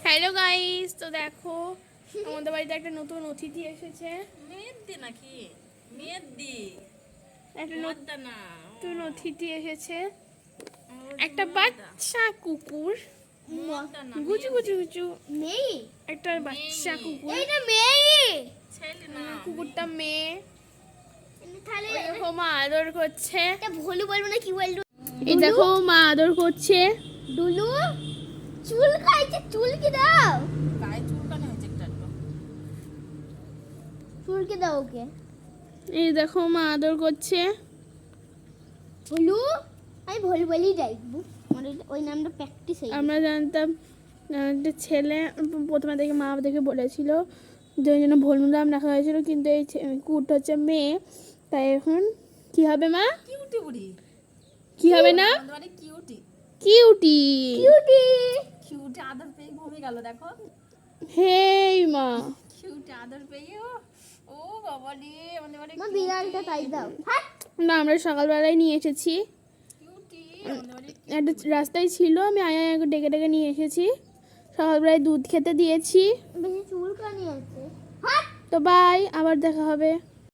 Hello guys, তো দেখো আমাদের বাড়িতে একটা নতুন অতিথি এসেছে। মেহেদি নাকি মেহেদি একটা মদ্দা না নতুন অতিথি এসেছে, ও একটা বাচ্চা কুকুর। মদ্দা না গুজু গুজু গুজু মেয়ে একটা বাচ্চা কুকুর। এইটা মেয়ে ছেলে না কুকুরটা মেয়ে। তাহলে ওই দেখো মা আদর করছে। এটা ভুলু বলবো না কি বলবো? এই দেখো মা আদর করছে। ডুলু চুল খাইছে, চুলকে দাও, গায়ে চুলকানি হয়েছে একটু চুলকে দাও ওকে। এই দেখো মা আদর করছে। ভুলু, আমি ভুল বলেই যাই, মানে ওই নামটা প্র্যাকটিস হয়ে আমরা জানতাম একটা ছেলে, প্রথমে থেকে মা দেখে বলেছিল যে ওই জন্য ভোলু নাম রাখা হয়েছিল, কিন্তু এই কুকুরটা হচ্ছে মেয়ে, তাই এখন কি হবে মা? কিউটি বুড়ি কি হবে না? আমাদের বাড়ি কিউটি কিউটি। কিউটি। কিউটি আদর পেয়ে ঘুমিয়ে গেল দেখো হেই মা, কিউটি আদর পেয়ে ও বাবা রে আমাদের বাড়ি মা বিড়ালটা তাই দাও। হ্যাঁ না আমরা সকালবেলায় নিয়ে এসেছি। কিউটি আমাদের বাড়ি একটা রাস্তায় ছিল, আমি আয়া ডেকে ডেকে নিয়ে এসেছি। সকালবেলায় দুধ খেতে দিয়েছি। বেশি চুলকানি আছে। হ্যাঁ তো বাই, আবার দেখা হবে।